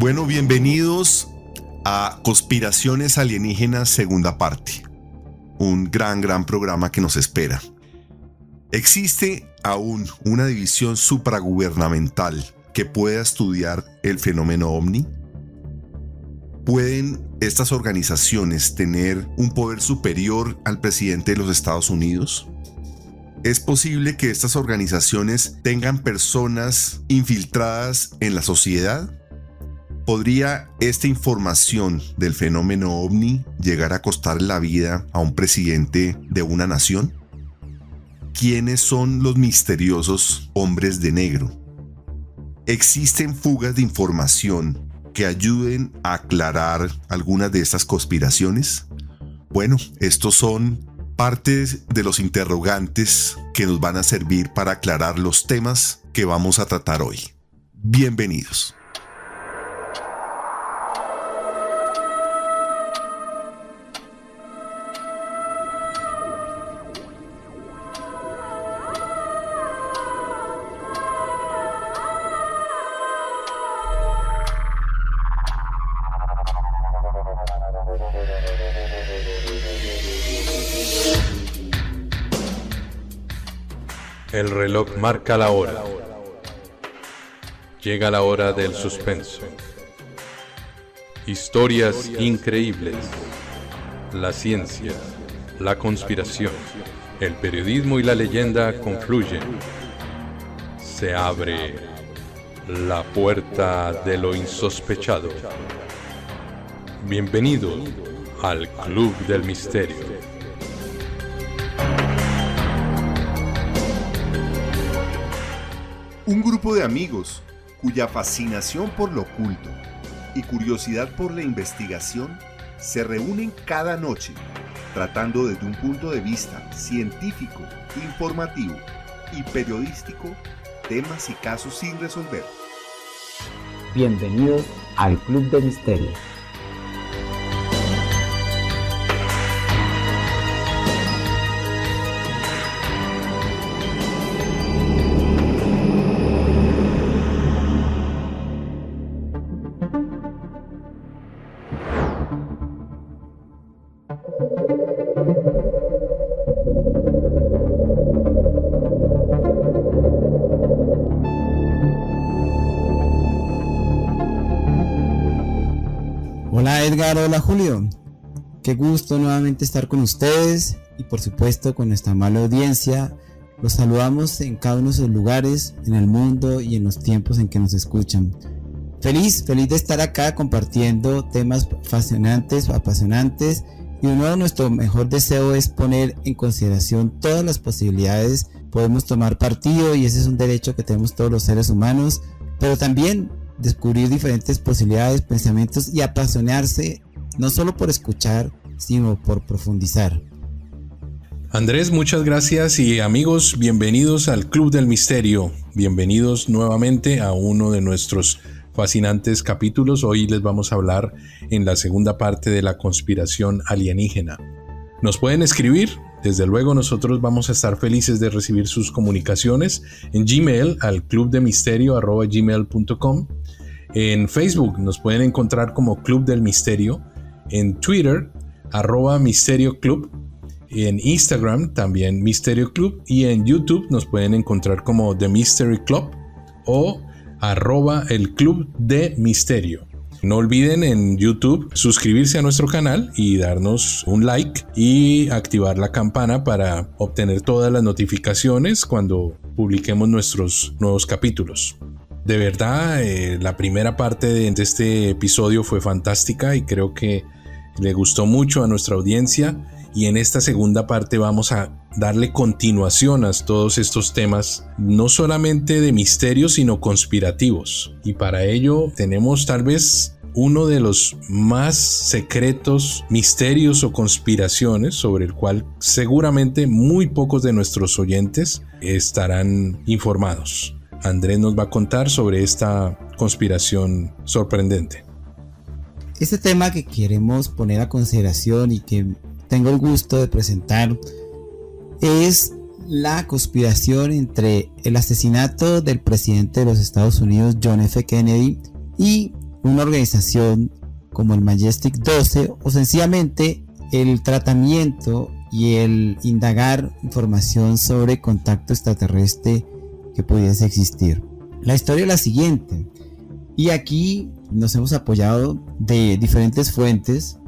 Bueno, bienvenidos a Conspiraciones Alienígenas segunda parte. Un gran programa que nos espera. ¿Existe aún una división supragubernamental que pueda estudiar el fenómeno ovni? ¿Pueden estas organizaciones tener un poder superior al presidente de los Estados Unidos? ¿Es posible que estas organizaciones tengan personas infiltradas en la sociedad? ¿Podría esta información del fenómeno ovni llegar a costar la vida a un presidente de una nación? ¿Quiénes son los misteriosos hombres de negro? ¿Existen fugas de información que ayuden a aclarar algunas de estas conspiraciones? Bueno, estos son partes de los interrogantes que nos van a servir para aclarar los temas que vamos a tratar hoy. Bienvenidos. El reloj marca la hora. Llega la hora del suspenso. Historias increíbles. La ciencia, la conspiración, el periodismo y la leyenda confluyen. Se abre la puerta de lo insospechado. Bienvenidos al Club del Misterio. Un grupo de amigos cuya fascinación por lo oculto y curiosidad por la investigación se reúnen cada noche tratando desde un punto de vista científico, informativo y periodístico temas y casos sin resolver. Bienvenidos al Club del Misterio. Hola Edgar, hola Julio. Qué gusto nuevamente estar con ustedes y por supuesto con nuestra amable audiencia. Los saludamos en cada uno de sus lugares, en el mundo y en los tiempos en que nos escuchan. Feliz de estar acá compartiendo temas fascinantes, apasionantes, y uno de nuestro mejor deseo es poner en consideración todas las posibilidades. Podemos tomar partido y ese es un derecho que tenemos todos los seres humanos, pero también descubrir diferentes posibilidades, pensamientos y apasionarse no solo por escuchar, sino por profundizar. Andrés, muchas gracias y amigos, bienvenidos al Club del Misterio. Bienvenidos nuevamente a uno de nuestros fascinantes capítulos. Hoy les vamos a hablar en la segunda parte de la conspiración alienígena. Nos pueden escribir, desde luego nosotros vamos a estar felices de recibir sus comunicaciones en Gmail al clubdemisterio@gmail.com. En Facebook nos pueden encontrar como Club del Misterio, en Twitter @MisterioClub, en Instagram también Misterio Club y en YouTube nos pueden encontrar como The Mystery Club o @el Club de Misterio. No olviden en YouTube suscribirse a nuestro canal y darnos un like y activar la campana para obtener todas las notificaciones cuando publiquemos nuestros nuevos capítulos. De verdad, la primera parte de este episodio fue fantástica y creo que le gustó mucho a nuestra audiencia. Y en esta segunda parte vamos a darle continuación a todos estos temas, no solamente de misterios, sino conspirativos. Y para ello tenemos tal vez uno de los más secretos misterios o conspiraciones sobre el cual seguramente muy pocos de nuestros oyentes estarán informados. Andrés nos va a contar sobre esta conspiración sorprendente. Este tema que queremos poner a consideración y que tengo el gusto de presentar es la conspiración entre el asesinato del presidente de los Estados Unidos, John F. Kennedy, y una organización como el Majestic 12, o sencillamente el tratamiento y el indagar información sobre contacto extraterrestre que pudiese existir. La historia es la siguiente, y aquí nos hemos apoyado de diferentes fuentes.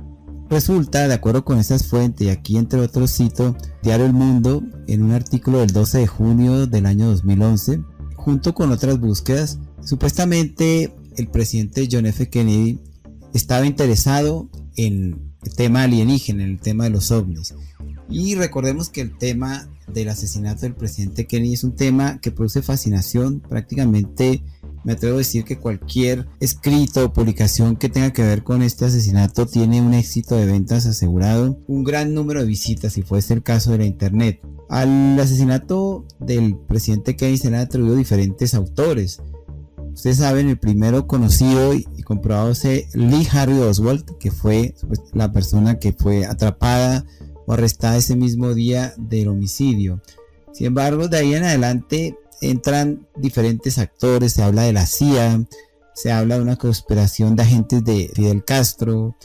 Resulta, de acuerdo con estas fuentes, y aquí entre otros cito Diario El Mundo en un artículo del 12 de junio del año 2011, junto con otras búsquedas, supuestamente el presidente John F. Kennedy estaba interesado en el tema alienígena, en el tema de los ovnis. Y recordemos que el tema del asesinato del presidente Kennedy es un tema que produce fascinación. Prácticamente me atrevo a decir que cualquier escrito o publicación que tenga que ver con este asesinato tiene un éxito de ventas asegurado, un gran número de visitas si fuese el caso de la internet. Al asesinato del presidente Kennedy se le han atribuido diferentes autores. Ustedes saben, el primero conocido y comprobado es Lee Harvey Oswald, que fue la persona que fue atrapada o arrestada ese mismo día del homicidio. Sin embargo, de ahí en adelante entran diferentes actores. Se habla de la CIA, se habla de una conspiración de agentes de Fidel Castro,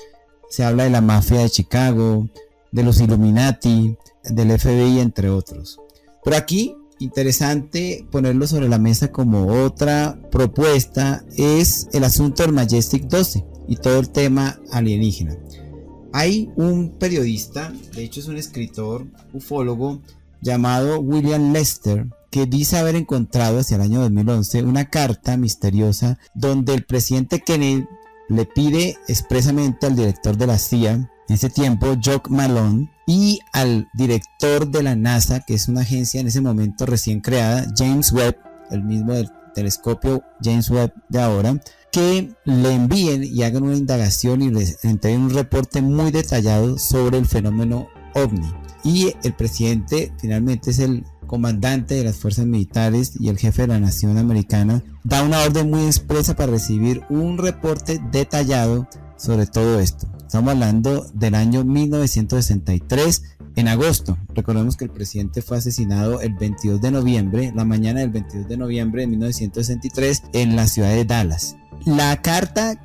se habla de la mafia de Chicago, de los Illuminati, del FBI, entre otros. Pero aquí, interesante ponerlo sobre la mesa como otra propuesta, es el asunto del Majestic 12 y todo el tema alienígena. Hay un periodista, de hecho es un escritor, ufólogo, llamado William Lester, que dice haber encontrado hacia el año 2011 una carta misteriosa donde el presidente Kennedy le pide expresamente al director de la CIA, en ese tiempo Jock Malone, y al director de la NASA, que es una agencia en ese momento recién creada, James Webb, el mismo del telescopio James Webb de ahora, que le envíen y hagan una indagación y les entreguen un reporte muy detallado sobre el fenómeno OVNI. Y el presidente finalmente es el comandante de las fuerzas militares y el jefe de la nación americana, da una orden muy expresa para recibir un reporte detallado sobre todo esto. Estamos hablando del año 1963, en agosto. Recordemos que el presidente fue asesinado el 22 de noviembre, la mañana del 22 de noviembre de 1963, en la ciudad de Dallas. La carta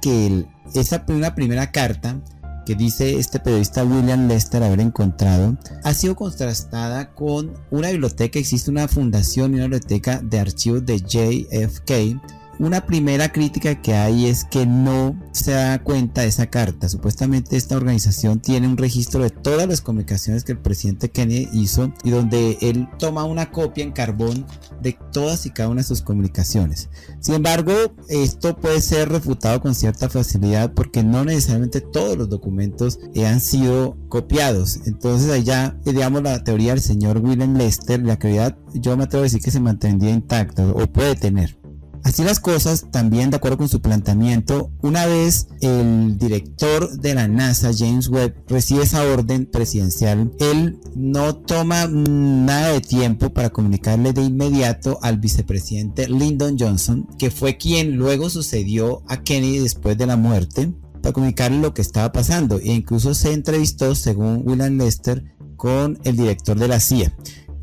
una primera carta que dice este periodista William Lester haber encontrado, ha sido contrastada con una biblioteca. Existe una fundación y una biblioteca de archivos de JFK. Una primera crítica que hay es que no se da cuenta de esa carta. Supuestamente esta organización tiene un registro de todas las comunicaciones que el presidente Kennedy hizo y donde él toma una copia en carbón de todas y cada una de sus comunicaciones. Sin embargo, esto puede ser refutado con cierta facilidad porque no necesariamente todos los documentos han sido copiados. Entonces allá, digamos, la teoría del señor William Lester, la credibilidad, yo me atrevo a decir que se mantendría intacta o puede tener. Así las cosas, también de acuerdo con su planteamiento, una vez el director de la NASA, James Webb, recibe esa orden presidencial, él no toma nada de tiempo para comunicarle de inmediato al vicepresidente Lyndon Johnson, que fue quien luego sucedió a Kennedy después de la muerte, para comunicarle lo que estaba pasando, e incluso se entrevistó, según William Lester, con el director de la CIA.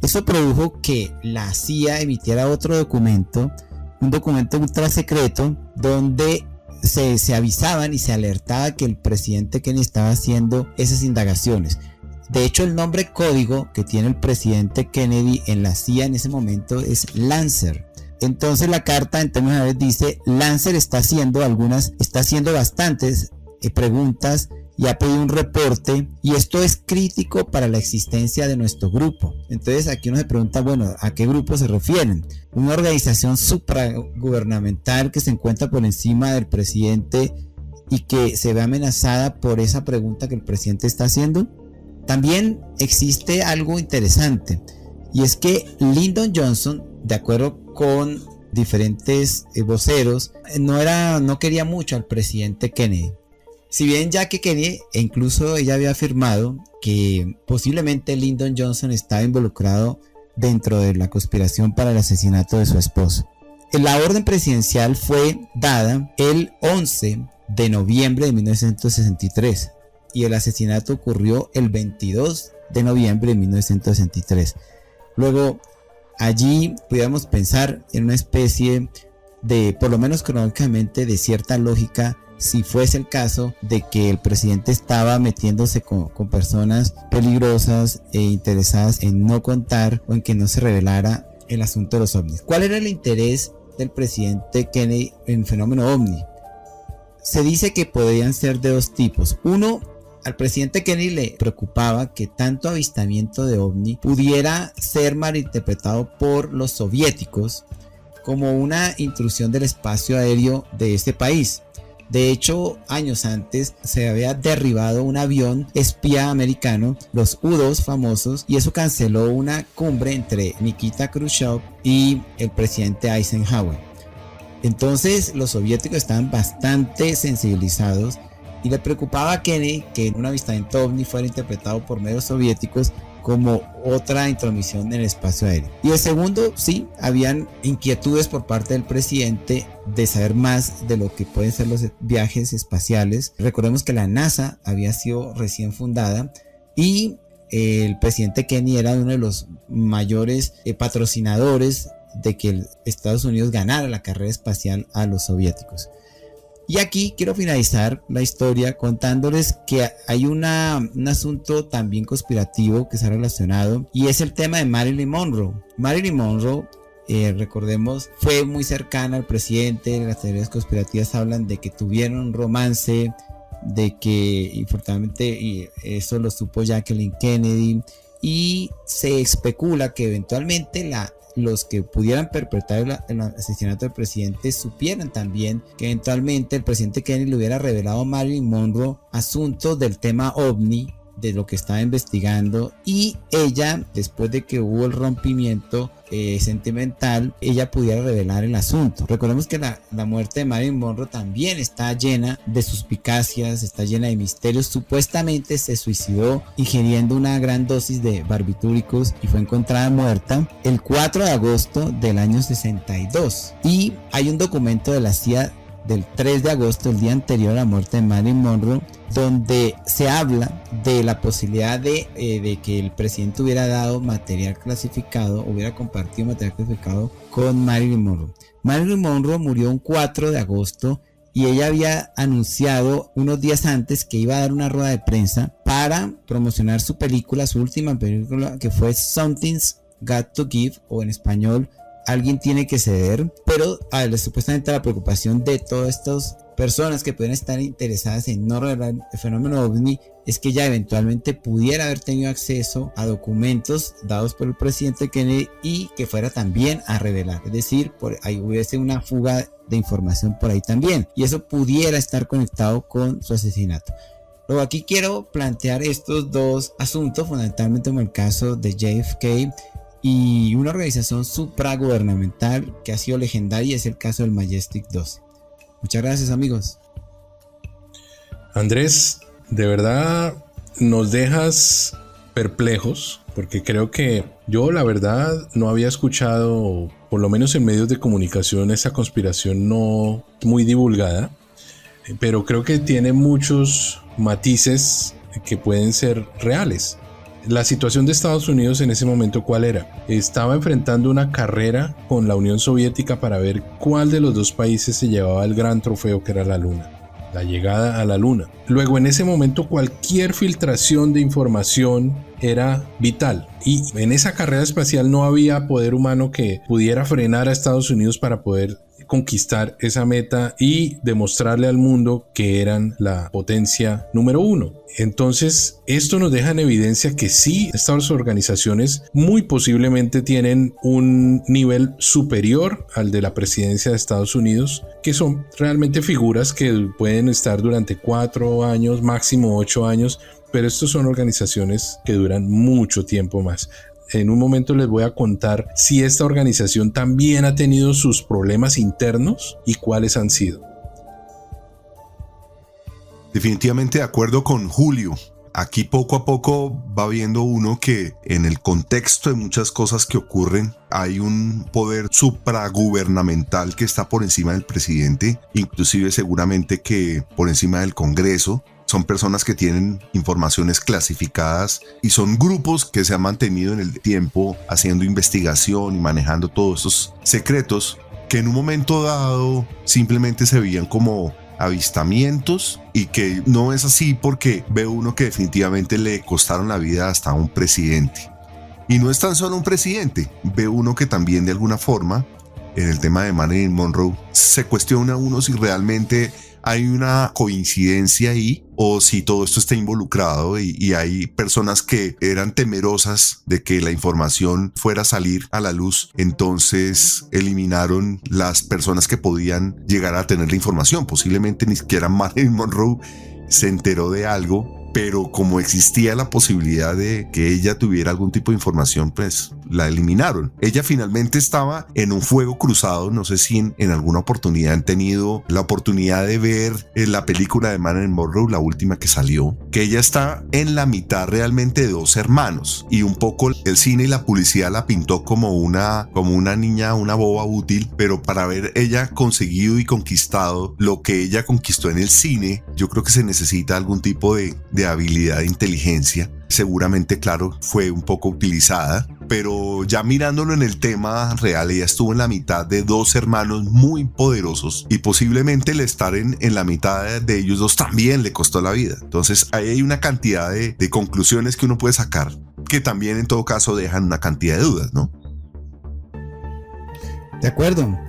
Eso produjo que la CIA emitiera otro documento, un documento ultra secreto, donde se avisaban y se alertaba que el presidente Kennedy estaba haciendo esas indagaciones. De hecho, el nombre código que tiene el presidente Kennedy en la CIA en ese momento es Lancer. Entonces la carta en términos generales dice: Lancer está haciendo bastantes preguntas y ha pedido un reporte, y esto es crítico para la existencia de nuestro grupo. Entonces aquí uno se pregunta, bueno, ¿a qué grupo se refieren? Una organización supragubernamental que se encuentra por encima del presidente y que se ve amenazada por esa pregunta que el presidente está haciendo. También existe algo interesante, y es que Lyndon Johnson, de acuerdo con diferentes voceros, no quería mucho al presidente Kennedy. Si bien Jackie Kennedy, e incluso ella había afirmado que posiblemente Lyndon Johnson estaba involucrado dentro de la conspiración para el asesinato de su esposo. La orden presidencial fue dada el 11 de noviembre de 1963 y el asesinato ocurrió el 22 de noviembre de 1963. Luego, allí pudiéramos pensar en una especie de, por lo menos cronológicamente, de cierta lógica, si fuese el caso de que el presidente estaba metiéndose con personas peligrosas e interesadas en no contar o en que no se revelara el asunto de los ovnis. ¿Cuál era el interés del presidente Kennedy en el fenómeno ovni? Se dice que podrían ser de dos tipos. Uno, al presidente Kennedy le preocupaba que tanto avistamiento de ovni pudiera ser malinterpretado por los soviéticos como una intrusión del espacio aéreo de este país. De hecho, años antes se había derribado un avión espía americano, los U-2 famosos, y eso canceló una cumbre entre Nikita Khrushchev y el presidente Eisenhower. Entonces los soviéticos estaban bastante sensibilizados y le preocupaba a Kennedy que un avistamiento ovni fuera interpretado por medios soviéticos como otra intromisión en el espacio aéreo. Y el segundo, sí, habían inquietudes por parte del presidente de saber más de lo que pueden ser los viajes espaciales. Recordemos que la NASA había sido recién fundada y el presidente Kennedy era uno de los mayores patrocinadores de que Estados Unidos ganara la carrera espacial a los soviéticos. Y aquí quiero finalizar la historia contándoles que hay un asunto también conspirativo que se ha relacionado, y es el tema de Marilyn Monroe. Marilyn Monroe, recordemos, fue muy cercana al presidente. Las teorías conspirativas hablan de que tuvieron un romance, de que infortunadamente eso lo supo Jacqueline Kennedy, y se especula que eventualmente los que pudieran perpetrar el asesinato del presidente supieran también que eventualmente el presidente Kennedy le hubiera revelado a Marilyn Monroe asuntos del tema ovni, de lo que estaba investigando, y ella, después de que hubo el rompimiento sentimental, ella pudiera revelar el asunto. Recordemos que la muerte de Marilyn Monroe también está llena de suspicacias, está llena de misterios. Supuestamente se suicidó ingiriendo una gran dosis de barbitúricos y fue encontrada muerta el 4 de agosto del año 62. Y hay un documento de la CIA del 3 de agosto, el día anterior a la muerte de Marilyn Monroe, donde se habla de la posibilidad de que el presidente hubiera dado material clasificado, hubiera compartido material clasificado con Marilyn Monroe. Marilyn Monroe murió un 4 de agosto y ella había anunciado unos días antes que iba a dar una rueda de prensa para promocionar su película, su última película, que fue Something's Got to Give, o en español, Alguien tiene que ceder. Pero supuestamente la preocupación de todas estas personas que pueden estar interesadas en no revelar el fenómeno ovni es que ya eventualmente pudiera haber tenido acceso a documentos dados por el presidente Kennedy y que fuera también a revelar, es decir, ahí hubiese una fuga de información por ahí también, y eso pudiera estar conectado con su asesinato. Luego aquí quiero plantear estos dos asuntos, fundamentalmente como el caso de JFK y una organización supragubernamental que ha sido legendaria, es el caso del Majestic 12. Muchas gracias, amigos. Andrés, de verdad nos dejas perplejos, porque creo que yo la verdad no había escuchado, por lo menos en medios de comunicación, esa conspiración no muy divulgada, pero creo que tiene muchos matices que pueden ser reales. La situación de Estados Unidos en ese momento, ¿cuál era? Estaba enfrentando una carrera con la Unión Soviética para ver cuál de los dos países se llevaba el gran trofeo, que era la Luna, la llegada a la Luna. Luego, en ese momento, cualquier filtración de información era vital, y en esa carrera espacial no había poder humano que pudiera frenar a Estados Unidos para poder conquistar esa meta y demostrarle al mundo que eran la potencia número uno. Entonces, esto nos deja en evidencia que sí, estas organizaciones muy posiblemente tienen un nivel superior al de la presidencia de Estados Unidos, que son realmente figuras que pueden estar durante 4 años, máximo 8 años, pero estos son organizaciones que duran mucho tiempo más. En un momento les voy a contar si esta organización también ha tenido sus problemas internos y cuáles han sido. Definitivamente de acuerdo con Julio. Aquí poco a poco va viendo uno que en el contexto de muchas cosas que ocurren hay un poder supragubernamental que está por encima del presidente, inclusive seguramente que por encima del Congreso, son personas que tienen informaciones clasificadas y son grupos que se han mantenido en el tiempo haciendo investigación y manejando todos estos secretos que en un momento dado simplemente se veían como avistamientos, y que no es así porque ve uno que definitivamente le costaron la vida hasta a un presidente. Y no es tan solo un presidente, ve uno que también de alguna forma en el tema de Marilyn Monroe se cuestiona a uno si realmente hay una coincidencia ahí o si todo esto está involucrado y hay personas que eran temerosas de que la información fuera a salir a la luz, entonces eliminaron las personas que podían llegar a tener la información. Posiblemente ni siquiera Marilyn Monroe se enteró de algo, pero como existía la posibilidad de que ella tuviera algún tipo de información, pues la eliminaron. Ella finalmente estaba en un fuego cruzado. No sé si en alguna oportunidad han tenido la oportunidad de ver la película de Marilyn Monroe, la última que salió, que ella está en la mitad realmente de dos hermanos, y un poco el cine y la publicidad la pintó como una niña, una boba útil, pero para haber ella conseguido y conquistado lo que ella conquistó en el cine, yo creo que se necesita algún tipo de habilidad de inteligencia. Seguramente, claro, fue un poco utilizada, pero ya mirándolo en el tema real, ella estuvo en la mitad de dos hermanos muy poderosos, y posiblemente el estar en la mitad de ellos dos también le costó la vida. Entonces ahí hay una cantidad de conclusiones que uno puede sacar, que también en todo caso dejan una cantidad de dudas, ¿no? De acuerdo.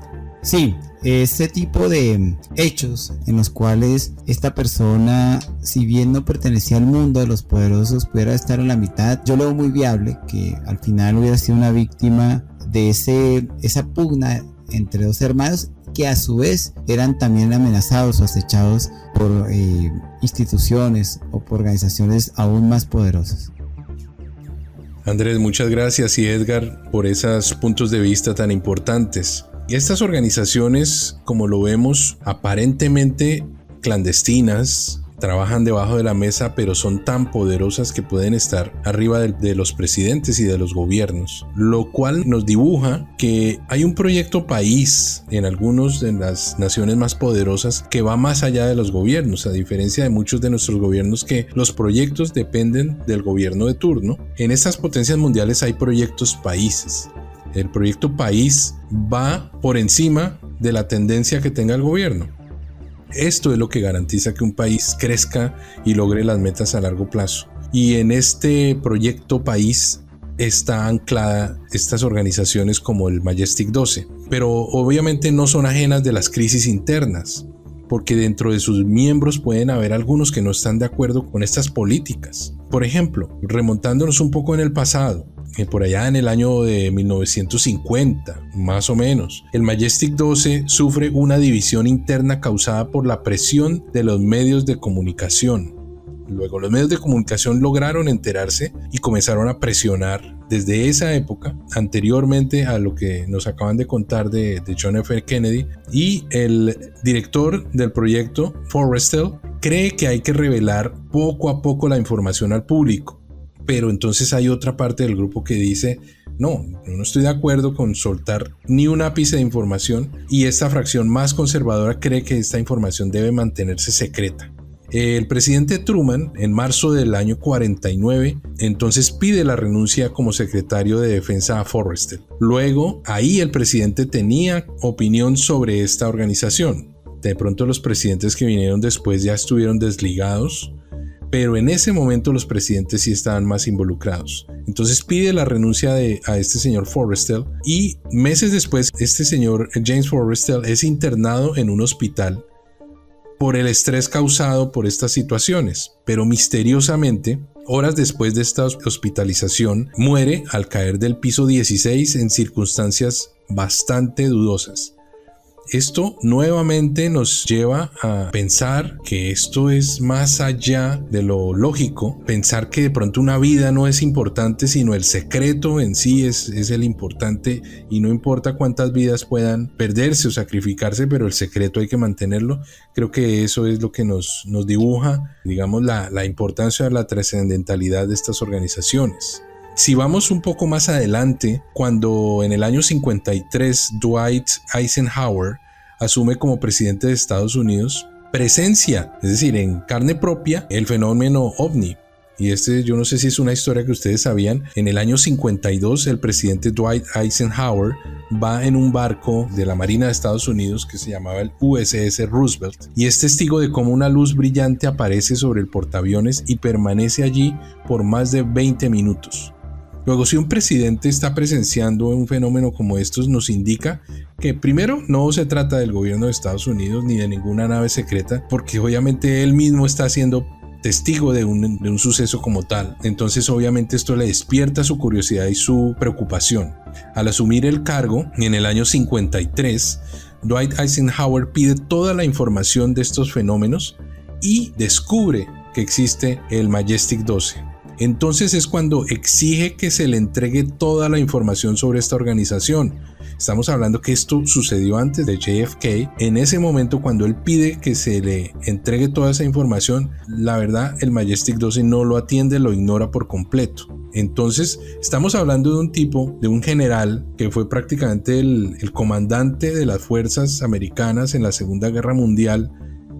Sí, este tipo de hechos en los cuales esta persona, si bien no pertenecía al mundo de los poderosos, pudiera estar en la mitad, yo lo veo muy viable que al final hubiera sido una víctima de esa pugna entre dos hermanos que a su vez eran también amenazados o acechados por instituciones o por organizaciones aún más poderosas. Andrés, muchas gracias, y Edgar, por esos puntos de vista tan importantes. Y estas organizaciones, como lo vemos, aparentemente clandestinas, trabajan debajo de la mesa, pero son tan poderosas que pueden estar arriba de los presidentes y de los gobiernos, lo cual nos dibuja que hay un proyecto país en algunas de las naciones más poderosas que va más allá de los gobiernos, a diferencia de muchos de nuestros gobiernos que los proyectos dependen del gobierno de turno. En estas potencias mundiales hay proyectos países. El proyecto país va por encima de la tendencia que tenga el gobierno. Esto es lo que garantiza que un país crezca y logre las metas a largo plazo. Y en este proyecto país está anclada estas organizaciones como el Majestic 12. Pero obviamente no son ajenas de las crisis internas, porque dentro de sus miembros pueden haber algunos que no están de acuerdo con estas políticas. Por ejemplo, remontándonos un poco en el pasado, por allá en el año de 1950, más o menos, el Majestic 12 sufre una división interna causada por la presión de los medios de comunicación. Luego los medios de comunicación lograron enterarse y comenzaron a presionar desde esa época, anteriormente a lo que nos acaban de contar de John F. Kennedy, y el director del proyecto, Forrestal, cree que hay que revelar poco a poco la información al público. Pero entonces hay otra parte del grupo que dice, no estoy de acuerdo con soltar ni un ápice de información, y esta fracción más conservadora cree que esta información debe mantenerse secreta. El presidente Truman, en marzo del año 49, entonces pide la renuncia como secretario de defensa a Forrestal. Luego, ahí el presidente tenía opinión sobre esta organización. De pronto los presidentes que vinieron después ya estuvieron desligados, pero en ese momento los presidentes sí estaban más involucrados. Entonces pide la renuncia a este señor Forrestal, y meses después este señor James Forrestal es internado en un hospital por el estrés causado por estas situaciones, pero misteriosamente, horas después de esta hospitalización, muere al caer del piso 16 en circunstancias bastante dudosas. Esto nuevamente nos lleva a pensar que esto es más allá de lo lógico, pensar que de pronto una vida no es importante, sino el secreto en sí es el importante, y no importa cuántas vidas puedan perderse o sacrificarse, pero el secreto hay que mantenerlo. Creo que eso es lo que nos dibuja, digamos, la importancia de la trascendentalidad de estas organizaciones. Si vamos un poco más adelante, cuando en el año 53 Dwight Eisenhower asume como presidente de Estados Unidos, presencia, es decir, en carne propia, el fenómeno ovni. Y yo no sé si es una historia que ustedes sabían. En el año 52, el presidente Dwight Eisenhower va en un barco de la Marina de Estados Unidos que se llamaba el USS Roosevelt y es testigo de cómo una luz brillante aparece sobre el portaaviones y permanece allí por más de 20 minutos. Luego, si un presidente está presenciando un fenómeno como estos, nos indica que primero no se trata del gobierno de Estados Unidos ni de ninguna nave secreta, porque obviamente él mismo está siendo testigo de un suceso como tal. Entonces obviamente esto le despierta su curiosidad y su preocupación. Al asumir el cargo en el año 53, Dwight Eisenhower pide toda la información de estos fenómenos y descubre que existe el Majestic 12. Entonces es cuando exige que se le entregue toda la información sobre esta organización. Estamos hablando que esto sucedió antes de JFK. En ese momento, cuando él pide que se le entregue toda esa información, la verdad, el Majestic 12 no lo atiende, lo ignora por completo. Entonces, estamos hablando de un tipo, de un general que fue prácticamente el comandante de las fuerzas americanas en la Segunda Guerra Mundial,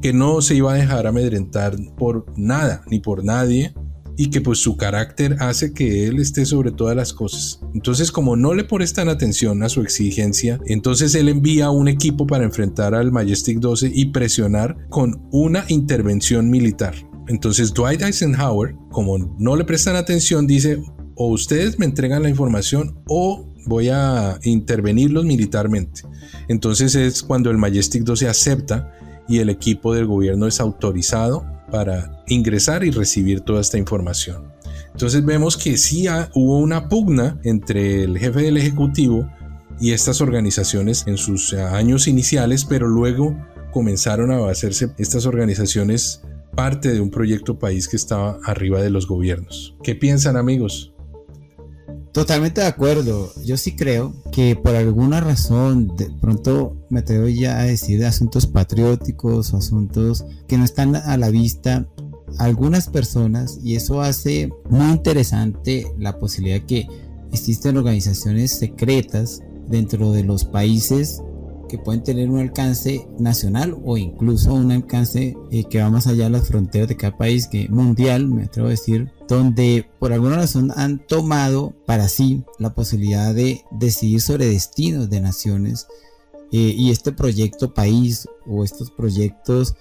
que no se iba a dejar amedrentar por nada ni por nadie, y que pues su carácter hace que él esté sobre todas las cosas. Entonces, como no le prestan atención a su exigencia, entonces él envía un equipo para enfrentar al Majestic 12 y presionar con una intervención militar. Entonces Dwight Eisenhower, como no le prestan atención, dice: o ustedes me entregan la información o voy a intervenirlos militarmente. Entonces es cuando el Majestic 12 acepta y el equipo del gobierno es autorizado para ingresar y recibir toda esta información. Entonces vemos que sí hubo una pugna entre el jefe del ejecutivo y estas organizaciones en sus años iniciales, pero luego comenzaron a hacerse estas organizaciones parte de un proyecto país que estaba arriba de los gobiernos. ¿Qué piensan, amigos? Totalmente de acuerdo. Yo sí creo que por alguna razón, de pronto me atrevo ya a decir, de asuntos patrióticos o asuntos que no están a la vista, algunas personas, y eso hace muy interesante la posibilidad que existen organizaciones secretas dentro de los países que pueden tener un alcance nacional o incluso un alcance que va más allá de las fronteras de cada país, que mundial, me atrevo a decir, donde por alguna razón han tomado para sí la posibilidad de decidir sobre destinos de naciones, y este proyecto país o estos proyectos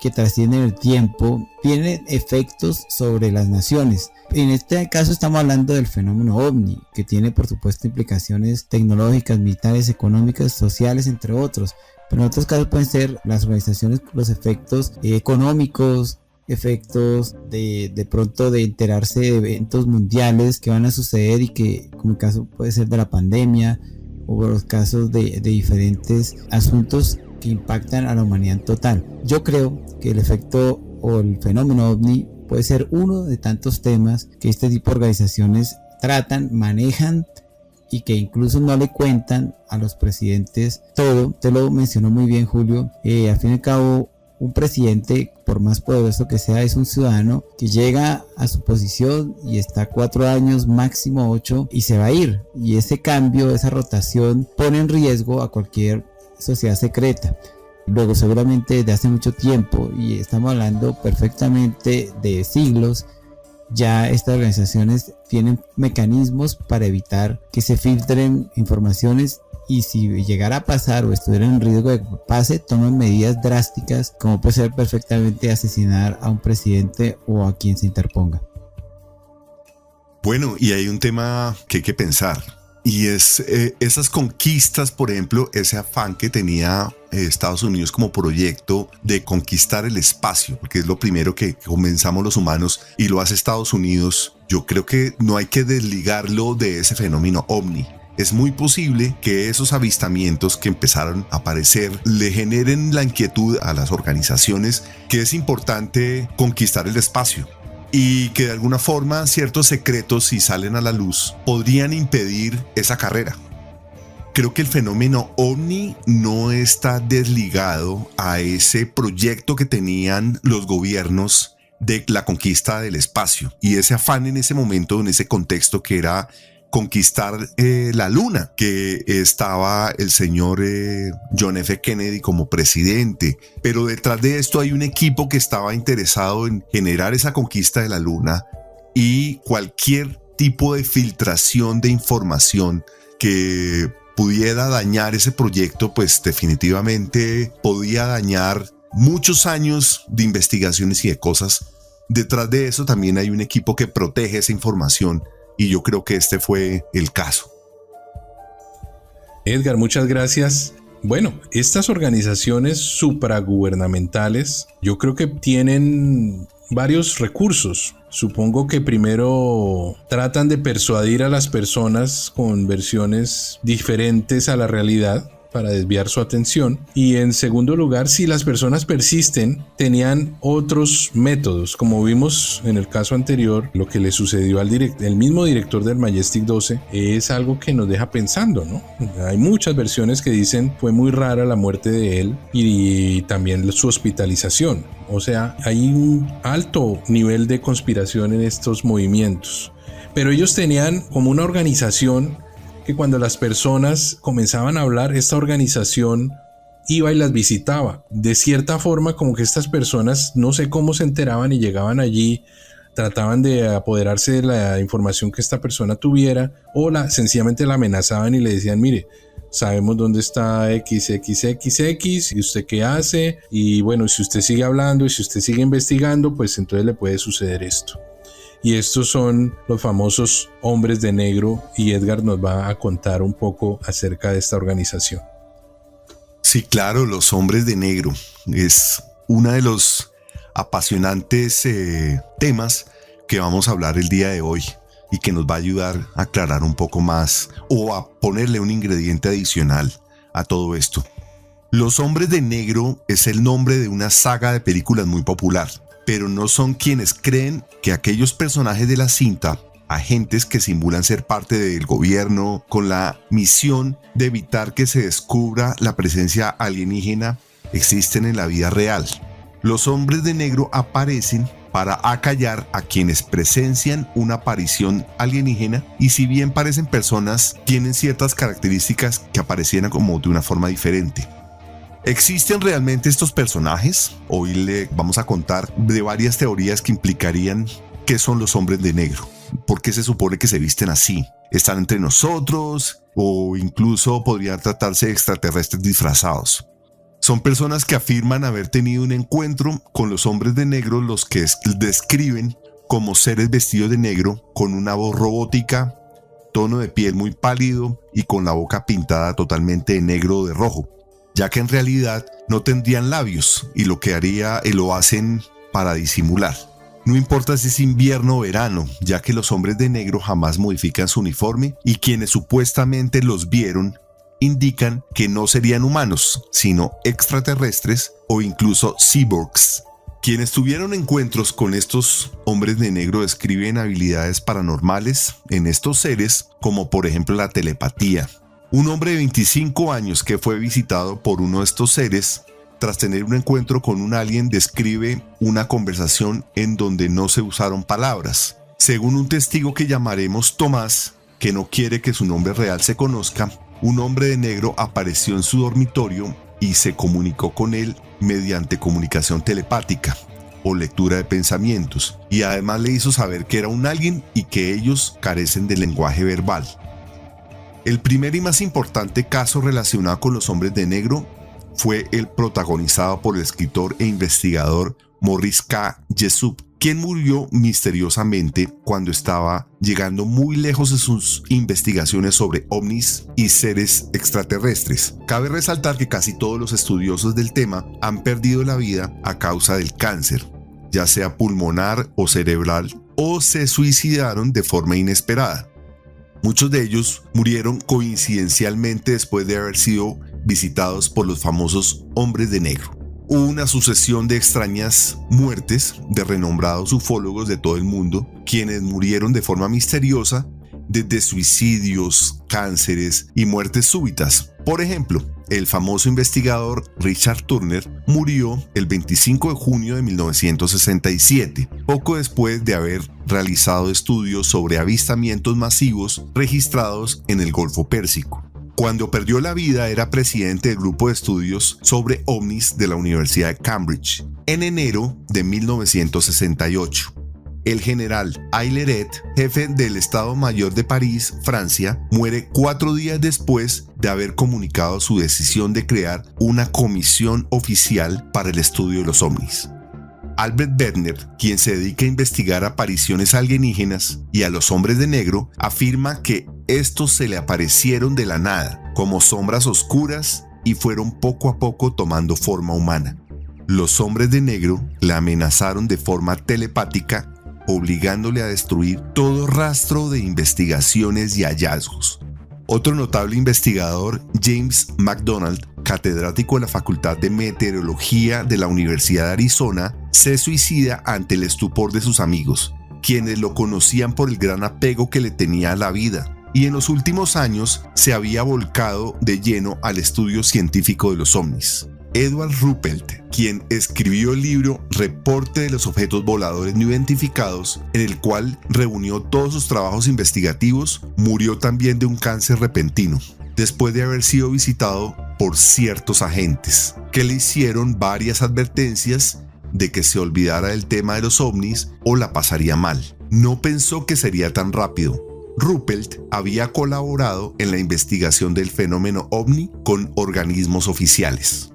que trascienden el tiempo tienen efectos sobre las naciones. En este caso estamos hablando del fenómeno ovni, que tiene por supuesto implicaciones tecnológicas, militares, económicas, sociales, entre otros. Pero en otros casos pueden ser las organizaciones, los efectos económicos, efectos de pronto de enterarse de eventos mundiales que van a suceder y que, como el caso puede ser de la pandemia o los casos de diferentes asuntos que impactan a la humanidad en total. Yo creo que el efecto o el fenómeno ovni puede ser uno de tantos temas que este tipo de organizaciones tratan, manejan y que incluso no le cuentan a los presidentes todo. Te lo mencionó muy bien, Julio. Al fin y al cabo, un presidente, por más poderoso que sea, es un ciudadano que llega a su posición y está 4 años, máximo 8, y se va a ir. Y ese cambio, esa rotación pone en riesgo a cualquier sociedad secreta. Luego, seguramente desde hace mucho tiempo, y estamos hablando perfectamente de siglos, ya estas organizaciones tienen mecanismos para evitar que se filtren informaciones, y si llegara a pasar o estuviera en riesgo de que pase, toman medidas drásticas, como puede ser perfectamente asesinar a un presidente o a quien se interponga. Bueno, y hay un tema que hay que pensar, y es esas conquistas, por ejemplo, ese afán que tenía Estados Unidos como proyecto de conquistar el espacio, porque es lo primero que comenzamos los humanos y lo hace Estados Unidos. Yo creo que no hay que desligarlo de ese fenómeno ovni. Es muy posible que esos avistamientos que empezaron a aparecer le generen la inquietud a las organizaciones que es importante conquistar el espacio, y que de alguna forma ciertos secretos, si salen a la luz, podrían impedir esa carrera. Creo que el fenómeno ovni no está desligado a ese proyecto que tenían los gobiernos de la conquista del espacio y ese afán en ese momento, en ese contexto que era conquistar la luna, que estaba el señor John F. Kennedy como presidente, pero detrás de esto hay un equipo que estaba interesado en generar esa conquista de la luna, y cualquier tipo de filtración de información que pudiera dañar ese proyecto, pues definitivamente podía dañar muchos años de investigaciones y de cosas. Detrás de eso también hay un equipo que protege esa información, y yo creo que este fue el caso. Edgar, muchas gracias. Bueno, estas organizaciones supragubernamentales yo creo que tienen varios recursos. Supongo que primero tratan de persuadir a las personas con versiones diferentes a la realidad para desviar su atención, y en segundo lugar, si las personas persisten, tenían otros métodos, como vimos en el caso anterior. Lo que le sucedió al el mismo director del Majestic 12 es algo que nos deja pensando, ¿no? Hay muchas versiones que dicen fue muy rara la muerte de él y también su hospitalización. O sea, hay un alto nivel de conspiración en estos movimientos, pero ellos tenían como una organización que cuando las personas comenzaban a hablar, esta organización iba y las visitaba. De cierta forma, como que estas personas, no sé cómo se enteraban y llegaban allí, trataban de apoderarse de la información que esta persona tuviera, o sencillamente la amenazaban y le decían: mire, sabemos dónde está XXXX, y usted qué hace, y bueno, si usted sigue hablando y si usted sigue investigando, pues entonces le puede suceder esto. Y estos son los famosos hombres de negro, y Edgar nos va a contar un poco acerca de esta organización. Sí, claro, los hombres de negro es uno de los apasionantes temas que vamos a hablar el día de hoy, y que nos va a ayudar a aclarar un poco más, o a ponerle un ingrediente adicional a todo esto. Los hombres de negro es el nombre de una saga de películas muy popular, pero no son quienes creen que aquellos personajes de la cinta, agentes que simulan ser parte del gobierno con la misión de evitar que se descubra la presencia alienígena, existen en la vida real. Los hombres de negro aparecen para acallar a quienes presencian una aparición alienígena, y si bien parecen personas, tienen ciertas características que aparecieran como de una forma diferente. ¿Existen realmente estos personajes? Hoy le vamos a contar de varias teorías que implicarían qué son los hombres de negro. ¿Por qué se supone que se visten así? ¿Están entre nosotros? ¿O incluso podrían tratarse de extraterrestres disfrazados? Son personas que afirman haber tenido un encuentro con los hombres de negro, los que describen como seres vestidos de negro, con una voz robótica, tono de piel muy pálido y con la boca pintada totalmente de negro o de rojo, ya que en realidad no tendrían labios, y lo hacen para disimular. No importa si es invierno o verano, ya que los hombres de negro jamás modifican su uniforme, y quienes supuestamente los vieron indican que no serían humanos, sino extraterrestres o incluso cyborgs. Quienes tuvieron encuentros con estos hombres de negro describen habilidades paranormales en estos seres, como por ejemplo la telepatía. Un hombre de 25 años que fue visitado por uno de estos seres, tras tener un encuentro con un alien, describe una conversación en donde no se usaron palabras. Según un testigo que llamaremos Tomás, que no quiere que su nombre real se conozca, un hombre de negro apareció en su dormitorio y se comunicó con él mediante comunicación telepática o lectura de pensamientos, y además le hizo saber que era un alien y que ellos carecen de lenguaje verbal. El primer y más importante caso relacionado con los hombres de negro fue el protagonizado por el escritor e investigador Maurice K. Jessup, quien murió misteriosamente cuando estaba llegando muy lejos de sus investigaciones sobre ovnis y seres extraterrestres. Cabe resaltar que casi todos los estudiosos del tema han perdido la vida a causa del cáncer, ya sea pulmonar o cerebral, o se suicidaron de forma inesperada. Muchos de ellos murieron coincidencialmente después de haber sido visitados por los famosos hombres de negro. Hubo una sucesión de extrañas muertes de renombrados ufólogos de todo el mundo, quienes murieron de forma misteriosa desde suicidios, cánceres y muertes súbitas. Por ejemplo, el famoso investigador Richard Turner murió el 25 de junio de 1967, poco después de haber realizado estudios sobre avistamientos masivos registrados en el Golfo Pérsico. Cuando perdió la vida era presidente del grupo de estudios sobre ovnis de la Universidad de Cambridge en enero de 1968. El general Ailleret, jefe del Estado Mayor de París, Francia, muere 4 días después de haber comunicado su decisión de crear una comisión oficial para el estudio de los ovnis. Albert Bedner, quien se dedica a investigar apariciones alienígenas y a los hombres de negro, afirma que estos se le aparecieron de la nada, como sombras oscuras, y fueron poco a poco tomando forma humana. Los hombres de negro la amenazaron de forma telepática, obligándole a destruir todo rastro de investigaciones y hallazgos. Otro notable investigador, James McDonald, catedrático de la Facultad de Meteorología de la Universidad de Arizona, se suicida ante el estupor de sus amigos, quienes lo conocían por el gran apego que le tenía a la vida, y en los últimos años se había volcado de lleno al estudio científico de los ovnis. Edward Ruppelt, quien escribió el libro Reporte de los objetos voladores no identificados, en el cual reunió todos sus trabajos investigativos, murió también de un cáncer repentino, después de haber sido visitado por ciertos agentes, que le hicieron varias advertencias de que se olvidara del tema de los ovnis o la pasaría mal. No pensó que sería tan rápido. Ruppelt había colaborado en la investigación del fenómeno ovni con organismos oficiales.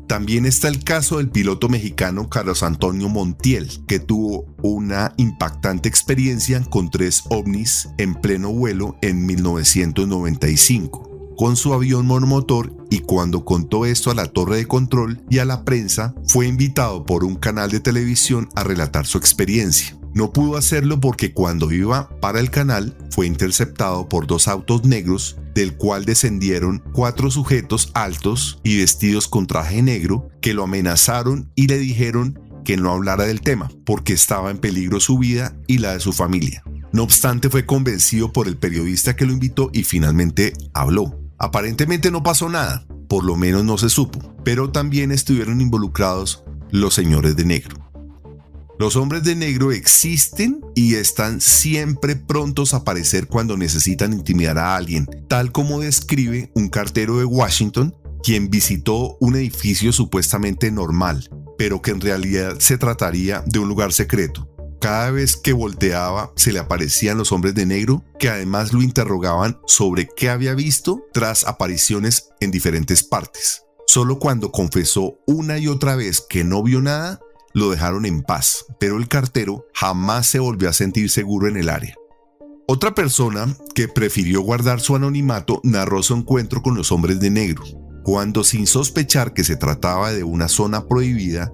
También está el caso del piloto mexicano Carlos Antonio Montiel, que tuvo una impactante experiencia con 3 ovnis en pleno vuelo en 1995, con su avión monomotor, y cuando contó esto a la torre de control y a la prensa, fue invitado por un canal de televisión a relatar su experiencia. No pudo hacerlo porque cuando iba para el canal fue interceptado por 2 autos negros, del cual descendieron 4 sujetos altos y vestidos con traje negro que lo amenazaron y le dijeron que no hablara del tema porque estaba en peligro su vida y la de su familia. No obstante, fue convencido por el periodista que lo invitó y finalmente habló. Aparentemente no pasó nada, por lo menos no se supo, pero también estuvieron involucrados los señores de negro. Los hombres de negro existen y están siempre prontos a aparecer cuando necesitan intimidar a alguien, tal como describe un cartero de Washington, quien visitó un edificio supuestamente normal, pero que en realidad se trataría de un lugar secreto. Cada vez que volteaba se le aparecían los hombres de negro, que además lo interrogaban sobre qué había visto tras apariciones en diferentes partes. Solo cuando confesó una y otra vez que no vio nada, lo dejaron en paz, pero el cartero jamás se volvió a sentir seguro en el área. Otra persona que prefirió guardar su anonimato narró su encuentro con los hombres de negro, cuando, sin sospechar que se trataba de una zona prohibida,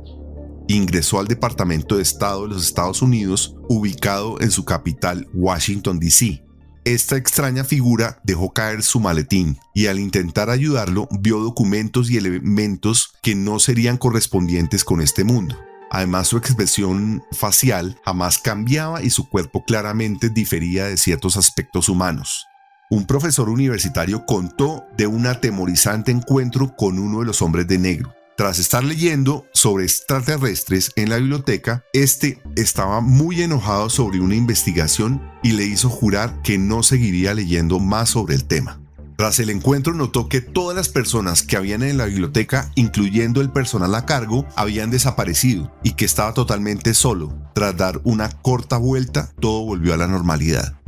ingresó al Departamento de Estado de los Estados Unidos, ubicado en su capital, Washington, D.C. Esta extraña figura dejó caer su maletín y, al intentar ayudarlo, vio documentos y elementos que no serían correspondientes con este mundo. Además, su expresión facial jamás cambiaba y su cuerpo claramente difería de ciertos aspectos humanos. Un profesor universitario contó de un atemorizante encuentro con uno de los hombres de negro. Tras estar leyendo sobre extraterrestres en la biblioteca, este estaba muy enojado sobre una investigación y le hizo jurar que no seguiría leyendo más sobre el tema. Tras el encuentro notó que todas las personas que habían en la biblioteca, incluyendo el personal a cargo, habían desaparecido y que estaba totalmente solo. Tras dar una corta vuelta, todo volvió a la normalidad.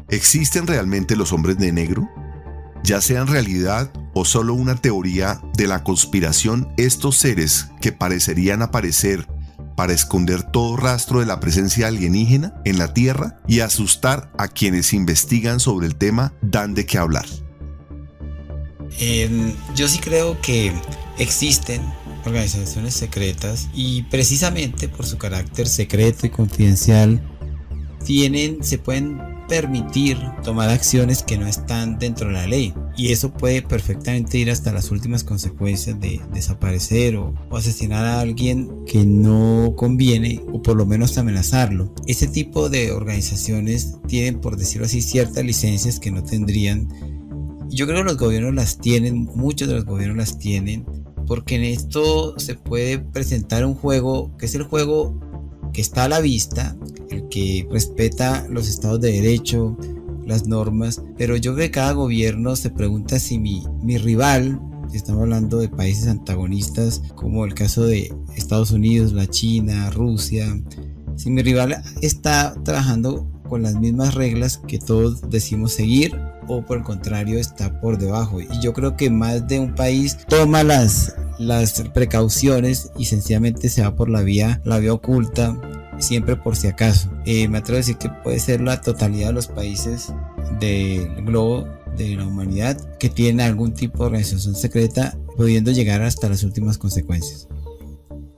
¿Existen realmente los hombres de negro? Ya sean realidad o solo una teoría de la conspiración, estos seres que parecerían aparecer para esconder todo rastro de la presencia alienígena en la Tierra y asustar a quienes investigan sobre el tema, dan de qué hablar. Yo sí creo que existen organizaciones secretas y, precisamente por su carácter secreto y confidencial, se pueden permitir tomar acciones que no están dentro de la ley. Y eso puede perfectamente ir hasta las últimas consecuencias de desaparecer o asesinar a alguien que no conviene, o por lo menos amenazarlo. Ese tipo de organizaciones tienen, por decirlo así, ciertas licencias que no tendrían. Yo creo que los gobiernos las tienen, muchos de los gobiernos las tienen, porque en esto se puede presentar un juego que es el juego que está a la vista, el que respeta los estados de derecho, las normas, pero yo creo que cada gobierno se pregunta si mi rival, si estamos hablando de países antagonistas como el caso de Estados Unidos, la China, Rusia, si mi rival está trabajando con las mismas reglas que todos decimos seguir, o por el contrario está por debajo. Y yo creo que más de un país toma las precauciones y sencillamente se va por la vía oculta, siempre por si acaso. Me atrevo a decir que puede ser la totalidad de los países del globo de la humanidad que tienen algún tipo de organización secreta, pudiendo llegar hasta las últimas consecuencias.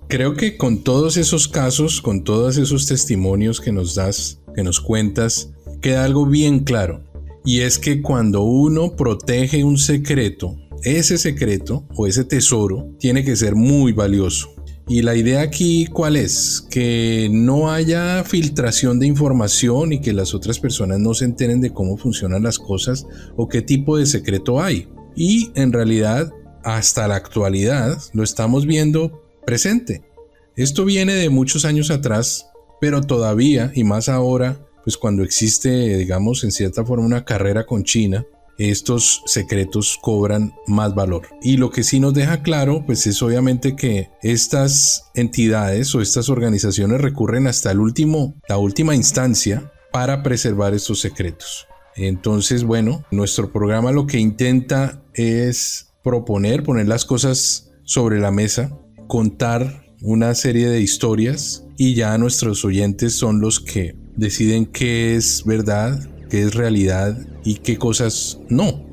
Creo que con todos esos casos, con todos esos testimonios que nos das, que nos cuentas, queda algo bien claro. Y es que cuando uno protege un secreto, ese secreto o ese tesoro tiene que ser muy valioso. Y la idea aquí, ¿cuál es? Que no haya filtración de información y que las otras personas no se enteren de cómo funcionan las cosas o qué tipo de secreto hay. Y en realidad, hasta la actualidad, lo estamos viendo presente. Esto viene de muchos años atrás, pero todavía, y más ahora, pues cuando existe, digamos, en cierta forma una carrera con China, estos secretos cobran más valor. Y lo que sí nos deja claro, pues es obviamente que estas entidades o estas organizaciones recurren hasta la última instancia para preservar estos secretos. Entonces, bueno, nuestro programa lo que intenta es poner las cosas sobre la mesa, contar una serie de historias y ya nuestros oyentes son los que deciden qué es verdad, qué es realidad y qué cosas no.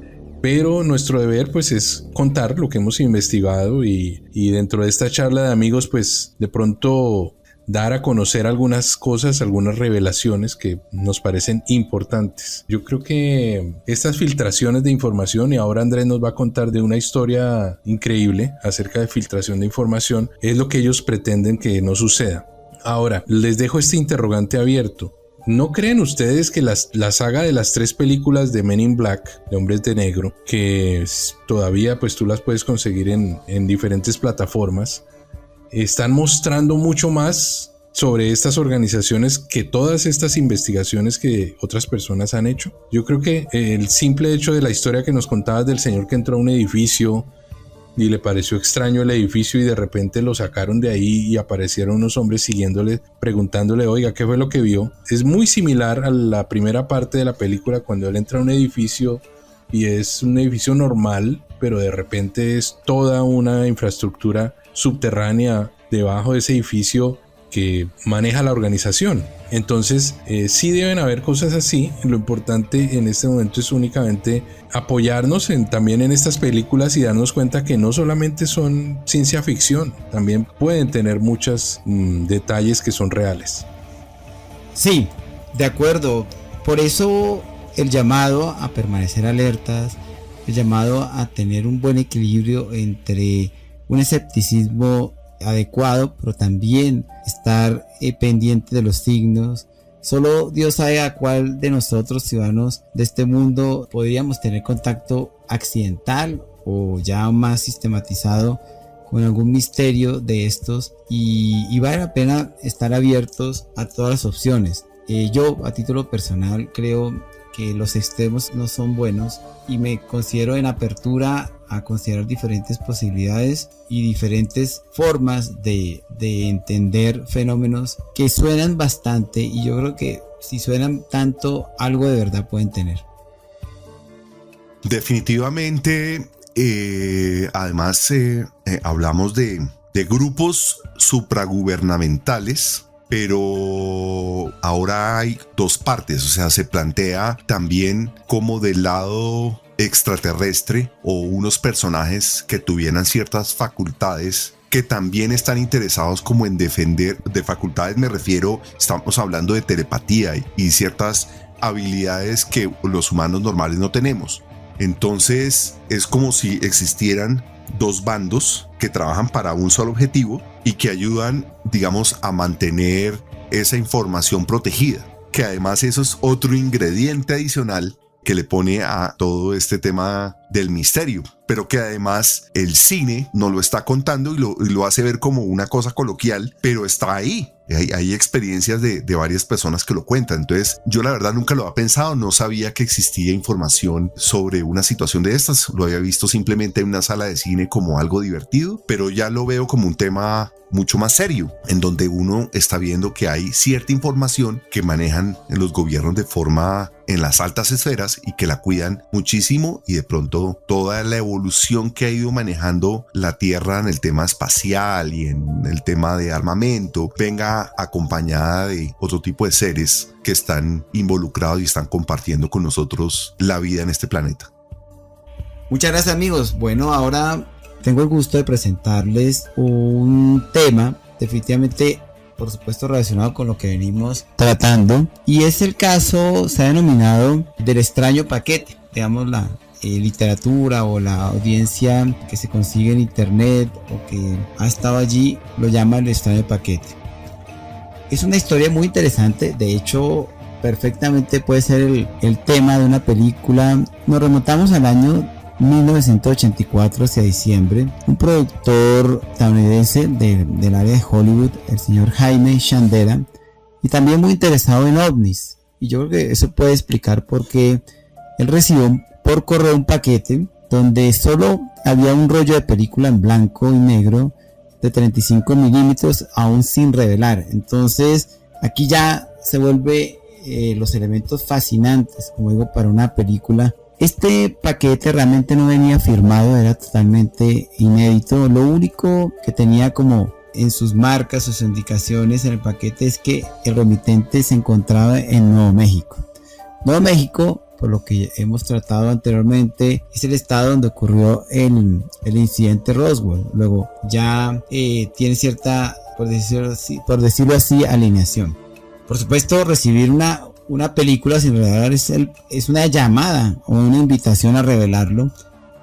Pero nuestro deber pues es contar lo que hemos investigado y dentro de esta charla de amigos pues de pronto dar a conocer algunas cosas, algunas revelaciones que nos parecen importantes. Yo creo que estas filtraciones de información, y ahora Andrés nos va a contar de una historia increíble acerca de filtración de información, es lo que ellos pretenden que no suceda. Ahora, les dejo este interrogante abierto. ¿No creen ustedes que la saga de las 3 películas de Men in Black, de Hombres de Negro, que todavía pues tú las puedes conseguir en diferentes plataformas, están mostrando mucho más sobre estas organizaciones que todas estas investigaciones que otras personas han hecho? Yo creo que el simple hecho de la historia que nos contabas del señor que entró a un edificio y le pareció extraño el edificio y de repente lo sacaron de ahí y aparecieron unos hombres siguiéndole, preguntándole, oiga, ¿qué fue lo que vio? Es muy similar a la primera parte de la película cuando él entra a un edificio y es un edificio normal, pero de repente es toda una infraestructura subterránea debajo de ese edificio que maneja la organización. Entonces sí deben haber cosas así. Lo importante en este momento es únicamente apoyarnos también en estas películas y darnos cuenta que no solamente son ciencia ficción, también pueden tener muchos detalles que son reales. Sí, de acuerdo. Por eso el llamado a permanecer alertas, el llamado a tener un buen equilibrio entre un escepticismo adecuado, pero también estar pendiente de los signos. Solo Dios sabe a cuál de nosotros, ciudadanos de este mundo, podríamos tener contacto accidental o ya más sistematizado con algún misterio de estos, y vale la pena estar abiertos a todas las opciones. Yo a título personal creo que los extremos no son buenos y me considero en apertura a considerar diferentes posibilidades y diferentes formas de entender fenómenos que suenan bastante, y yo creo que si suenan tanto, algo de verdad pueden tener. Definitivamente, además hablamos de grupos supragubernamentales, pero ahora hay 2 partes, o sea, se plantea también como del lado extraterrestre o unos personajes que tuvieran ciertas facultades que también están interesados como en defender. De facultades me refiero, estamos hablando de telepatía y ciertas habilidades que los humanos normales no tenemos. Entonces es como si existieran dos bandos que trabajan para un solo objetivo y que ayudan, digamos, a mantener esa información protegida, que además eso es otro ingrediente adicional que le pone a todo este tema del misterio, pero que además el cine no lo está contando y lo hace ver como una cosa coloquial, pero está ahí. Hay experiencias de varias personas que lo cuentan. Entonces yo la verdad nunca lo había pensado, no sabía que existía información sobre una situación de estas, lo había visto simplemente en una sala de cine como algo divertido, pero ya lo veo como un tema mucho más serio, en donde uno está viendo que hay cierta información que manejan en los gobiernos de forma en las altas esferas y que la cuidan muchísimo, y de pronto toda la evolución que ha ido manejando la Tierra en el tema espacial y en el tema de armamento venga acompañada de otro tipo de seres que están involucrados y están compartiendo con nosotros la vida en este planeta. Muchas gracias, amigos. Bueno, ahora tengo el gusto de presentarles un tema definitivamente, por supuesto, relacionado con lo que venimos tratando, y es el caso, se ha denominado del extraño paquete. Digamos, la literatura o la audiencia que se consigue en internet o que ha estado allí lo llama el extraño paquete. Es una historia muy interesante, de hecho perfectamente puede ser el tema de una película. Nos remontamos al año 1984 hacia diciembre. Un productor estadounidense del área de Hollywood, el señor Jaime Shandera, y también muy interesado en ovnis, y yo creo que eso puede explicar por qué él recibió por correo un paquete donde solo había un rollo de película en blanco y negro de 35 milímetros aún sin revelar. Entonces aquí ya se vuelve los elementos fascinantes, como digo, para una película. Este paquete realmente no venía firmado, era totalmente inédito. Lo único que tenía como en sus marcas, sus indicaciones en el paquete, es que el remitente se encontraba en Nuevo México. Nuevo México, por lo que hemos tratado anteriormente, es el estado donde ocurrió el incidente Roswell. Luego ya tiene cierta, por decirlo así, alineación. Por supuesto, recibir una película sin revelar es una llamada o una invitación a revelarlo.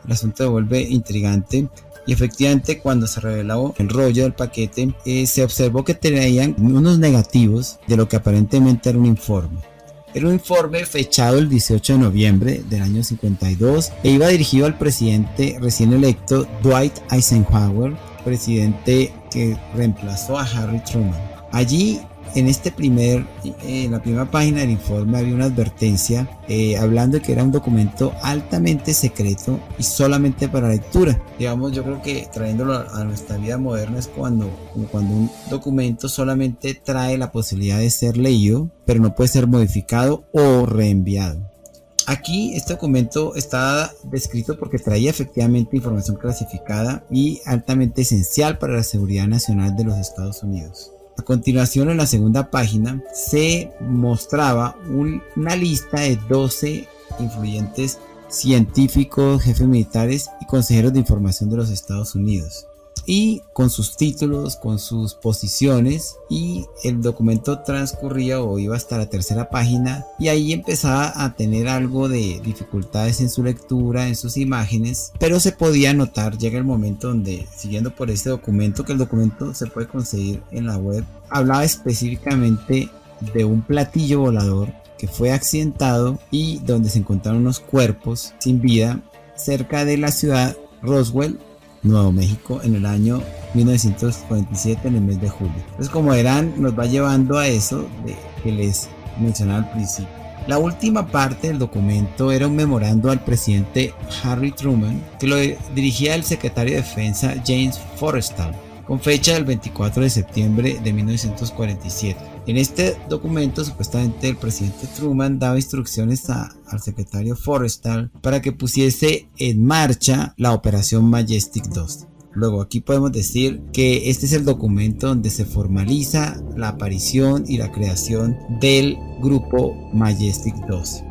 El asunto se vuelve intrigante, y efectivamente cuando se reveló el rollo del paquete se observó que traían unos negativos de lo que aparentemente era un informe. Era un informe fechado el 18 de noviembre del año 52 e iba dirigido al presidente recién electo Dwight Eisenhower, presidente que reemplazó a Harry Truman. Allí en la primera página del informe había una advertencia hablando de que era un documento altamente secreto y solamente para lectura. Digamos, yo creo que trayéndolo a nuestra vida moderna es como cuando un documento solamente trae la posibilidad de ser leído, pero no puede ser modificado o reenviado. Aquí este documento está descrito porque traía efectivamente información clasificada y altamente esencial para la seguridad nacional de los Estados Unidos. A continuación, en la segunda página se mostraba una lista de 12 influyentes científicos, jefes militares y consejeros de información de los Estados Unidos, y con sus títulos, con sus posiciones, y el documento transcurría o iba hasta la tercera página, y ahí empezaba a tener algo de dificultades en su lectura, en sus imágenes, pero se podía notar. Llega el momento donde, siguiendo por este documento, que el documento se puede conseguir en la web, hablaba específicamente de un platillo volador que fue accidentado y donde se encontraron unos cuerpos sin vida cerca de la ciudad Roswell, Nuevo México, en el año 1947, en el mes de julio. Entonces, como verán, nos va llevando a eso que les mencionaba al principio. La última parte del documento era un memorando al presidente Harry Truman, que lo dirigía el secretario de Defensa James Forrestal, con fecha del 24 de septiembre de 1947. En este documento, supuestamente, el presidente Truman daba instrucciones al secretario Forrestal para que pusiese en marcha la operación Majestic 2. Luego, aquí podemos decir que este es el documento donde se formaliza la aparición y la creación del grupo Majestic 2.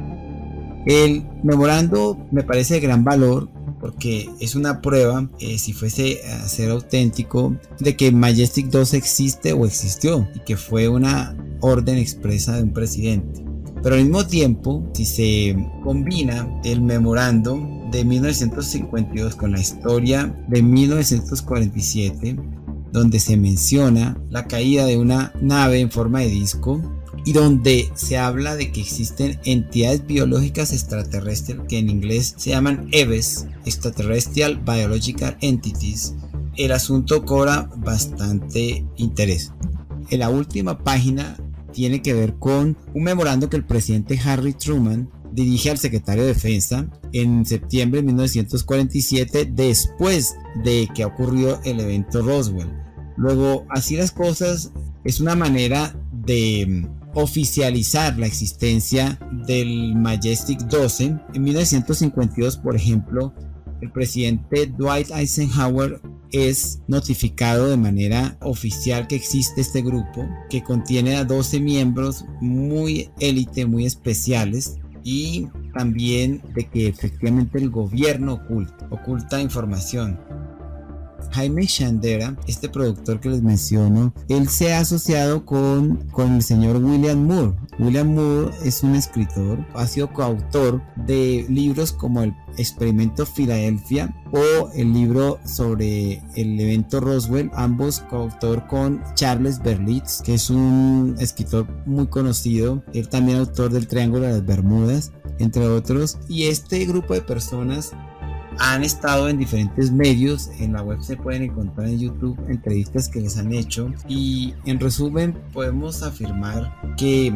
El memorando me parece de gran valor, porque es una prueba, si fuese a ser auténtico, de que Majestic 2 existe o existió, y que fue una orden expresa de un presidente. Pero al mismo tiempo, si se combina el memorándum de 1952 con la historia de 1947, donde se menciona la caída de una nave en forma de disco y donde se habla de que existen entidades biológicas extraterrestres que en inglés se llaman EBES, Extraterrestrial Biological Entities, el asunto cobra bastante interés. En la última página tiene que ver con un memorando que el presidente Harry Truman dirige al secretario de Defensa en septiembre de 1947, después de que ocurrió el evento Roswell. Luego, así las cosas, es una manera de oficializar la existencia del Majestic 12. En 1952, por ejemplo, el presidente Dwight Eisenhower es notificado de manera oficial que existe este grupo, que contiene a 12 miembros muy élite, muy especiales, y también de que efectivamente el gobierno oculta información. Jaime Shandera, este productor que les menciono, él se ha asociado con el señor William Moore. William Moore es un escritor, ha sido coautor de libros como El Experimento Filadelfia o el libro sobre el evento Roswell, ambos coautor con Charles Berlitz, que es un escritor muy conocido, él también autor del Triángulo de las Bermudas, entre otros. Y este grupo de personas han estado en diferentes medios, en la web se pueden encontrar en YouTube entrevistas que les han hecho, y en resumen podemos afirmar que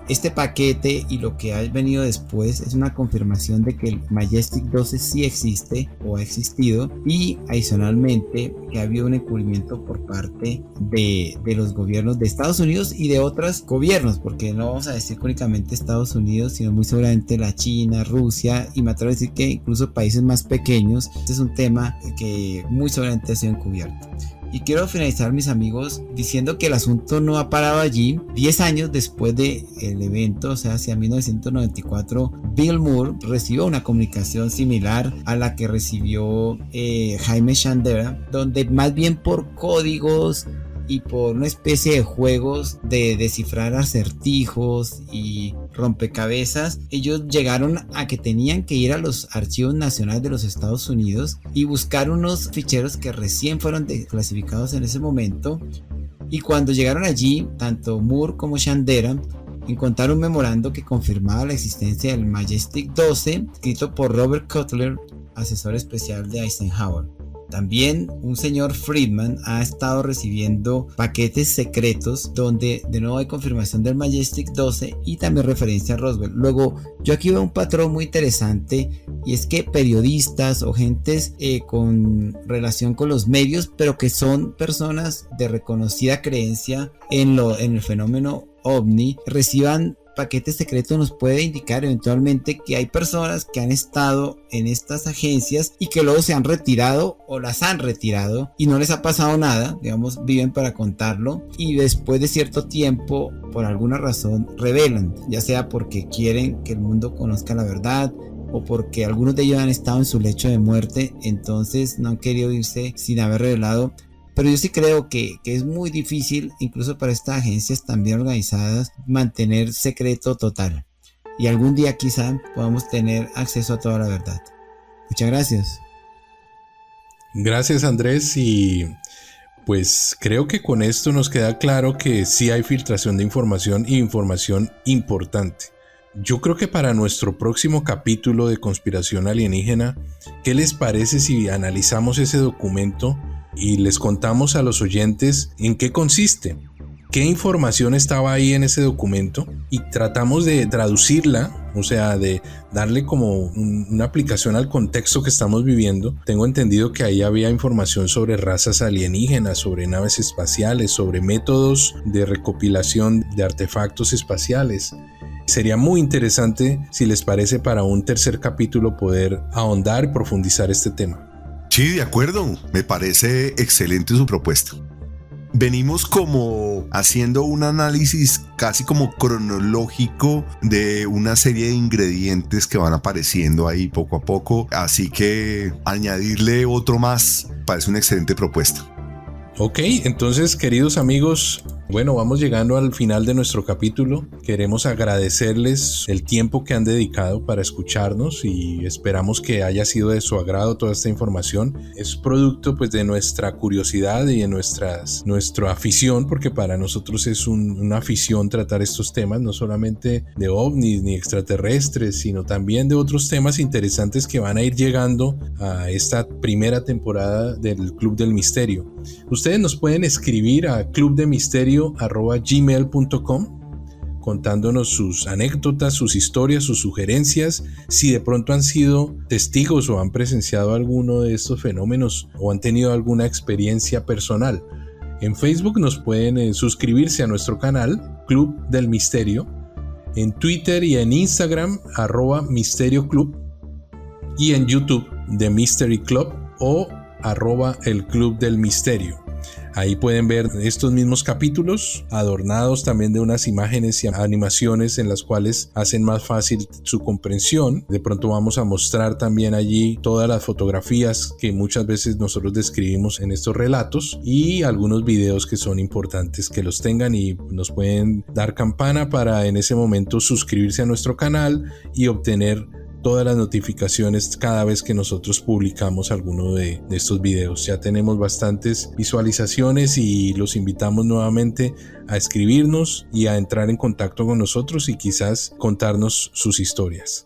este paquete y lo que ha venido después es una confirmación de que el Majestic 12 sí existe o ha existido, y adicionalmente que ha habido un encubrimiento por parte de los gobiernos de Estados Unidos y de otros gobiernos, porque no vamos a decir únicamente Estados Unidos, sino muy seguramente la China, Rusia, y me atrevo a decir que incluso países más pequeños. Este es un tema que muy seguramente ha sido encubierto. Y quiero finalizar, mis amigos, diciendo que el asunto no ha parado allí. 10 años después del evento, o sea, hacia 1994, Bill Moore recibió una comunicación similar a la que recibió Jaime Shandera, donde más bien por códigos y por una especie de juegos de descifrar acertijos y rompecabezas, ellos llegaron a que tenían que ir a los archivos nacionales de los Estados Unidos y buscar unos ficheros que recién fueron desclasificados en ese momento. Y cuando llegaron allí, tanto Moore como Shandera encontraron un memorando que confirmaba la existencia del Majestic 12, escrito por Robert Cutler, asesor especial de Eisenhower. También un señor Friedman ha estado recibiendo paquetes secretos donde de nuevo hay confirmación del Majestic 12 y también referencia a Roswell. Luego, yo aquí veo un patrón muy interesante, y es que periodistas o gentes con relación con los medios, pero que son personas de reconocida creencia en el fenómeno OVNI, reciban paquetes secretos, nos puede indicar eventualmente que hay personas que han estado en estas agencias y que luego se han retirado o las han retirado y no les ha pasado nada, digamos, viven para contarlo, y después de cierto tiempo por alguna razón revelan, ya sea porque quieren que el mundo conozca la verdad o porque algunos de ellos han estado en su lecho de muerte, entonces no han querido irse sin haber revelado. Pero yo sí creo que es muy difícil, incluso para estas agencias tan bien organizadas, mantener secreto total. Y algún día quizá podamos tener acceso a toda la verdad. Muchas gracias. Gracias, Andrés, y pues creo que con esto nos queda claro que sí hay filtración de información y información importante. Yo creo que para nuestro próximo capítulo de Conspiración Alienígena, ¿qué les parece si analizamos ese documento y les contamos a los oyentes en qué consiste? ¿Qué información estaba ahí en ese documento? Y tratamos de traducirla, o sea, de darle como una aplicación al contexto que estamos viviendo. Tengo entendido que ahí había información sobre razas alienígenas, sobre naves espaciales, sobre métodos de recopilación de artefactos espaciales. Sería muy interesante, si les parece, para un tercer capítulo poder ahondar y profundizar este tema. Sí, de acuerdo. Me parece excelente su propuesta. Venimos como haciendo un análisis casi como cronológico de una serie de ingredientes que van apareciendo ahí poco a poco. Así que añadirle otro más parece una excelente propuesta. Ok, entonces, queridos amigos, Bueno, vamos llegando al final de nuestro capítulo. Queremos agradecerles el tiempo que han dedicado para escucharnos y esperamos que haya sido de su agrado toda esta información. Es producto pues de nuestra curiosidad y de nuestra afición, porque para nosotros es una afición tratar estos temas, no solamente de ovnis ni extraterrestres, sino también de otros temas interesantes que van a ir llegando a esta primera temporada del Club del Misterio. Ustedes nos pueden escribir a clubdemisterio@gmail.com contándonos sus anécdotas, sus historias, sus sugerencias, si de pronto han sido testigos o han presenciado alguno de estos fenómenos o han tenido alguna experiencia personal. En Facebook nos pueden suscribirse a nuestro canal Club del Misterio, en Twitter y en Instagram @MisterioClub y en YouTube The Mystery Club o @el Club del Misterio. Ahí pueden ver estos mismos capítulos adornados también de unas imágenes y animaciones en las cuales hacen más fácil su comprensión. De pronto vamos a mostrar también allí todas las fotografías que muchas veces nosotros describimos en estos relatos y algunos videos que son importantes que los tengan, y nos pueden dar campana para en ese momento suscribirse a nuestro canal y obtener todas las notificaciones cada vez que nosotros publicamos alguno de estos videos. Ya tenemos bastantes visualizaciones y los invitamos nuevamente a escribirnos y a entrar en contacto con nosotros y quizás contarnos sus historias.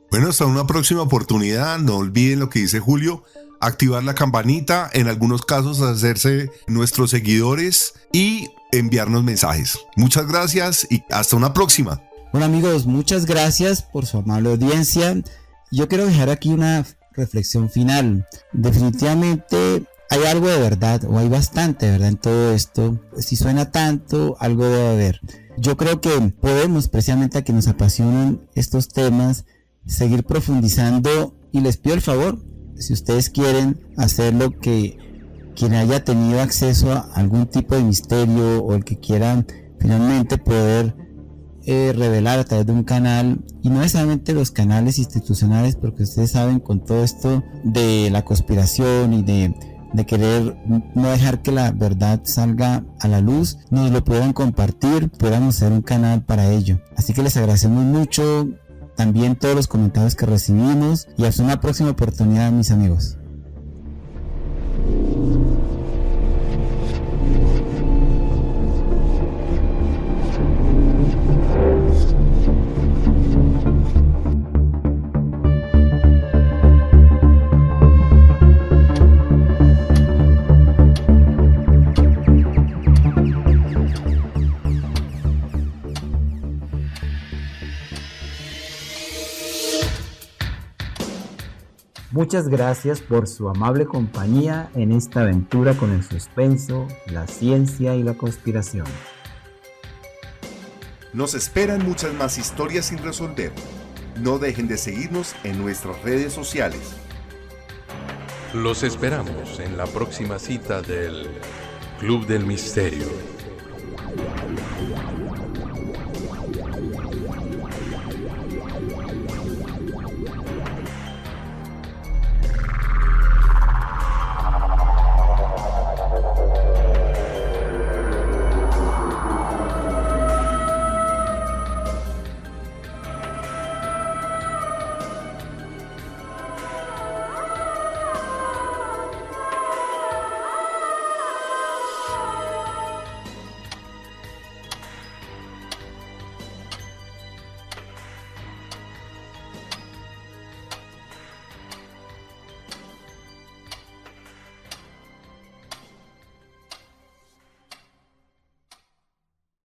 Bueno, hasta una próxima oportunidad. No olviden lo que dice Julio: activar la campanita, en algunos casos hacerse nuestros seguidores y enviarnos mensajes. Muchas gracias y hasta una próxima. Bueno amigos, muchas gracias por su amable audiencia. Yo quiero dejar aquí una reflexión final. Definitivamente hay algo de verdad, o hay bastante verdad en todo esto. Si suena tanto, algo debe haber. Yo creo que podemos, precisamente a que nos apasionan estos temas, seguir profundizando, y les pido el favor, si ustedes quieren hacerlo, que quien haya tenido acceso a algún tipo de misterio o el que quiera finalmente poder revelar a través de un canal, y no necesariamente los canales institucionales, porque ustedes saben, con todo esto de la conspiración y de querer no dejar que la verdad salga a la luz, nos lo puedan compartir, podamos hacer un canal para ello. Así que les agradecemos mucho también todos los comentarios que recibimos, y hasta una próxima oportunidad, mis amigos. Muchas gracias por su amable compañía en esta aventura con el suspenso, la ciencia y la conspiración. Nos esperan muchas más historias sin resolver. No dejen de seguirnos en nuestras redes sociales. Los esperamos en la próxima cita del Club del Misterio.